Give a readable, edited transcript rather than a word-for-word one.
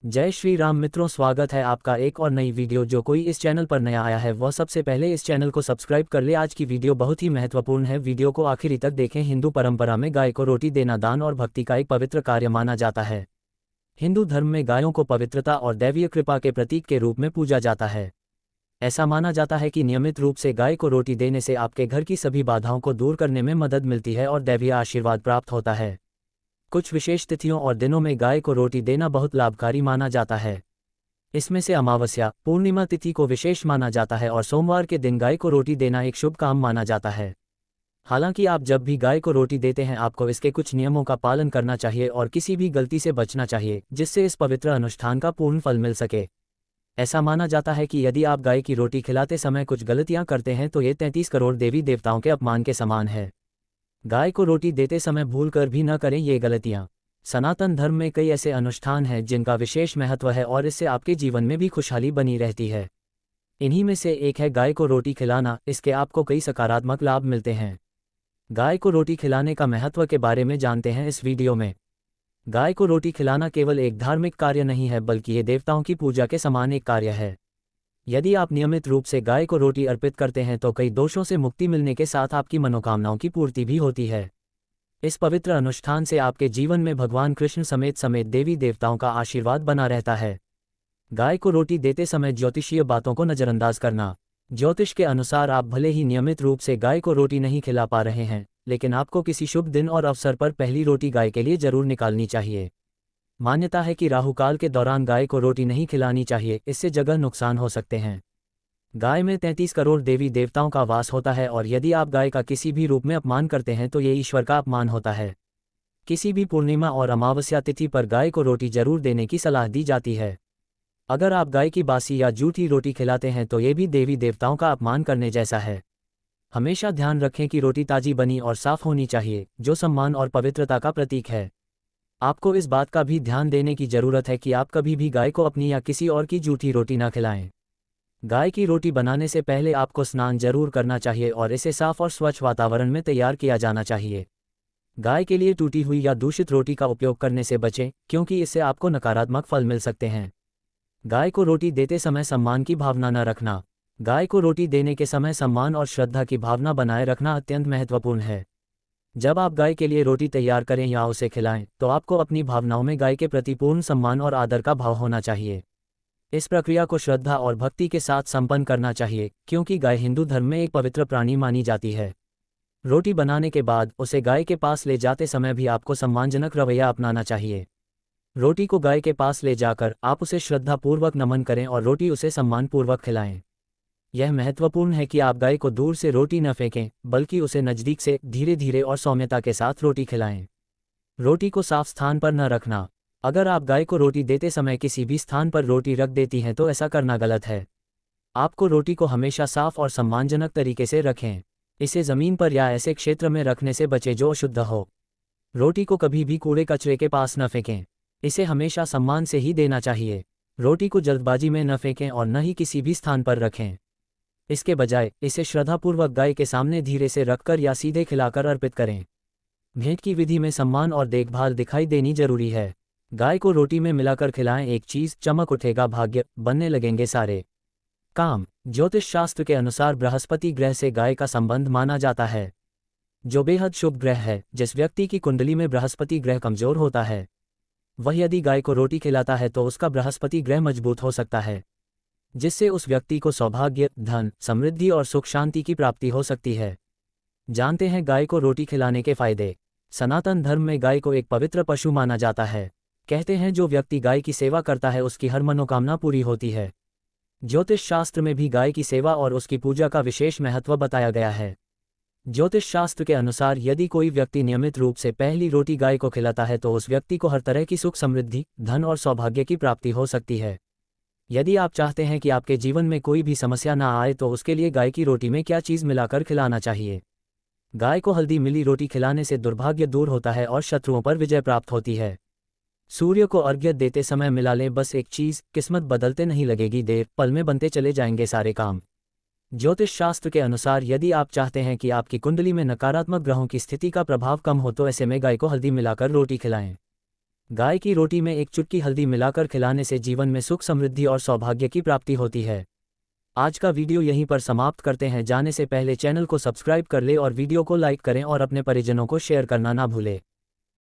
जय श्री राम मित्रों, स्वागत है आपका एक और नई वीडियो। जो कोई इस चैनल पर नया आया है वह सबसे पहले इस चैनल को सब्सक्राइब कर ले। आज की वीडियो बहुत ही महत्वपूर्ण है, वीडियो को आखिरी तक देखें। हिंदू परंपरा में गाय को रोटी देना दान और भक्ति का एक पवित्र कार्य माना जाता है। हिंदू धर्म में गायों को पवित्रता और दैवीय कृपा के प्रतीक के रूप में पूजा जाता है। ऐसा माना जाता है कि नियमित रूप से गाय को रोटी देने से आपके घर की सभी बाधाओं को दूर करने में मदद मिलती है और दैवीय आशीर्वाद प्राप्त होता है। कुछ विशेष तिथियों और दिनों में गाय को रोटी देना बहुत लाभकारी माना जाता है। इसमें से अमावस्या, पूर्णिमा तिथि को विशेष माना जाता है और सोमवार के दिन गाय को रोटी देना एक शुभ काम माना जाता है। हालांकि आप जब भी गाय को रोटी देते हैं आपको इसके कुछ नियमों का पालन करना चाहिए और किसी भी गलती से बचना चाहिए, जिससे इस पवित्र अनुष्ठान का पूर्ण फल मिल सके। ऐसा माना जाता है कि यदि आप गाय की रोटी खिलाते समय कुछ गलतियां करते हैं तो ये 33 करोड़ देवी देवताओं के अपमान के समान है। गाय को रोटी देते समय भूल कर भी न करें ये गलतियां। सनातन धर्म में कई ऐसे अनुष्ठान हैं जिनका विशेष महत्व है और इससे आपके जीवन में भी खुशहाली बनी रहती है। इन्हीं में से एक है गाय को रोटी खिलाना। इसके आपको कई सकारात्मक लाभ मिलते हैं। गाय को रोटी खिलाने का महत्व के बारे में जानते हैं इस वीडियो में। गाय को रोटी खिलाना केवल एक धार्मिक कार्य नहीं है, बल्कि ये देवताओं की पूजा के समान एक कार्य है। यदि आप नियमित रूप से गाय को रोटी अर्पित करते हैं तो कई दोषों से मुक्ति मिलने के साथ आपकी मनोकामनाओं की पूर्ति भी होती है। इस पवित्र अनुष्ठान से आपके जीवन में भगवान कृष्ण समेत देवी देवताओं का आशीर्वाद बना रहता है। गाय को रोटी देते समय ज्योतिषीय बातों को नजरअंदाज करना। ज्योतिष के अनुसार आप भले ही नियमित रूप से गाय को रोटी नहीं खिला पा रहे हैं, लेकिन आपको किसी शुभ दिन और अवसर पर पहली रोटी गाय के लिए जरूर निकालनी चाहिए। मान्यता है कि राहुकाल के दौरान गाय को रोटी नहीं खिलानी चाहिए, इससे जगह नुकसान हो सकते हैं। गाय में 33 करोड़ देवी देवताओं का वास होता है और यदि आप गाय का किसी भी रूप में अपमान करते हैं तो ये ईश्वर का अपमान होता है। किसी भी पूर्णिमा और अमावस्या तिथि पर गाय को रोटी जरूर देने की सलाह दी जाती है। अगर आप गाय की बासी या जूठी रोटी खिलाते हैं तो ये भी देवी देवताओं का अपमान करने जैसा है। हमेशा ध्यान रखें कि रोटी ताजी बनी और साफ होनी चाहिए, जो सम्मान और पवित्रता का प्रतीक है। आपको इस बात का भी ध्यान देने की जरूरत है कि आप कभी भी गाय को अपनी या किसी और की जूठी रोटी ना खिलाएं। गाय की रोटी बनाने से पहले आपको स्नान जरूर करना चाहिए और इसे साफ और स्वच्छ वातावरण में तैयार किया जाना चाहिए। गाय के लिए टूटी हुई या दूषित रोटी का उपयोग करने से बचें, क्योंकि इससे आपको नकारात्मक फल मिल सकते हैं। गाय को रोटी देते समय सम्मान की भावना न रखना। गाय को रोटी देने के समय सम्मान और श्रद्धा की भावना बनाए रखना अत्यंत महत्वपूर्ण है। जब आप गाय के लिए रोटी तैयार करें या उसे खिलाएं तो आपको अपनी भावनाओं में गाय के प्रति पूर्ण सम्मान और आदर का भाव होना चाहिए। इस प्रक्रिया को श्रद्धा और भक्ति के साथ संपन्न करना चाहिए, क्योंकि गाय हिंदू धर्म में एक पवित्र प्राणी मानी जाती है। रोटी बनाने के बाद उसे गाय के पास ले जाते समय भी आपको सम्मानजनक रवैया अपनाना चाहिए। रोटी को गाय के पास ले जाकर आप उसे श्रद्धापूर्वक नमन करें और रोटी उसे सम्मानपूर्वक खिलाएं। यह महत्वपूर्ण है कि आप गाय को दूर से रोटी न फेंकें, बल्कि उसे नज़दीक से धीरे धीरे और सौम्यता के साथ रोटी खिलाएं। रोटी को साफ स्थान पर न रखना। अगर आप गाय को रोटी देते समय किसी भी स्थान पर रोटी रख देती हैं तो ऐसा करना गलत है। आपको रोटी को हमेशा साफ और सम्मानजनक तरीके से रखें। इसे ज़मीन पर या ऐसे क्षेत्र में रखने से बचें जो अशुद्ध हो। रोटी को कभी भी कूड़े कचरे के पास न फेंकें। इसे हमेशा सम्मान से ही देना चाहिए। रोटी को जल्दबाजी में न फेंकें और न ही किसी भी स्थान पर रखें। इसके बजाय इसे श्रद्धापूर्वक गाय के सामने धीरे से रखकर या सीधे खिलाकर अर्पित करें। भेंट की विधि में सम्मान और देखभाल दिखाई देनी जरूरी है। गाय को रोटी में मिलाकर खिलाएं, एक चीज चमक उठेगा, भाग्य बनने लगेंगे सारे काम। ज्योतिष शास्त्र के अनुसार बृहस्पति ग्रह से गाय का संबंध माना जाता है, जो बेहद शुभ ग्रह है। जिस व्यक्ति की कुंडली में बृहस्पति ग्रह कमजोर होता है वह यदि गाय को रोटी खिलाता है तो उसका बृहस्पति ग्रह मजबूत हो सकता है, जिससे उस व्यक्ति को सौभाग्य, धन, समृद्धि और सुख शांति की प्राप्ति हो सकती है। जानते हैं गाय को रोटी खिलाने के फायदे। सनातन धर्म में गाय को एक पवित्र पशु माना जाता है। कहते हैं जो व्यक्ति गाय की सेवा करता है उसकी हर मनोकामना पूरी होती है। ज्योतिष शास्त्र में भी गाय की सेवा और उसकी पूजा का विशेष महत्व बताया गया है। ज्योतिष शास्त्र के अनुसार यदि कोई व्यक्ति नियमित रूप से पहली रोटी गाय को खिलाता है तो उस व्यक्ति को हर तरह की सुख समृद्धि, धन और सौभाग्य की प्राप्ति हो सकती है। यदि आप चाहते हैं कि आपके जीवन में कोई भी समस्या ना आए तो उसके लिए गाय की रोटी में क्या चीज़ मिलाकर खिलाना चाहिए। गाय को हल्दी मिली रोटी खिलाने से दुर्भाग्य दूर होता है और शत्रुओं पर विजय प्राप्त होती है। सूर्य को अर्घ्य देते समय मिला लें बस एक चीज़, किस्मत बदलते नहीं लगेगी देर, पल में बनते चले जाएंगे सारे काम। ज्योतिष शास्त्र के अनुसार यदि आप चाहते हैं कि आपकी कुंडली में नकारात्मक ग्रहों की स्थिति का प्रभाव कम हो तो ऐसे में गाय को हल्दी मिलाकर रोटी खिलाएं। गाय की रोटी में एक चुटकी हल्दी मिलाकर खिलाने से जीवन में सुख समृद्धि और सौभाग्य की प्राप्ति होती है। आज का वीडियो यहीं पर समाप्त करते हैं। जाने से पहले चैनल को सब्सक्राइब कर ले और वीडियो को लाइक करें और अपने परिजनों को शेयर करना ना भूलें।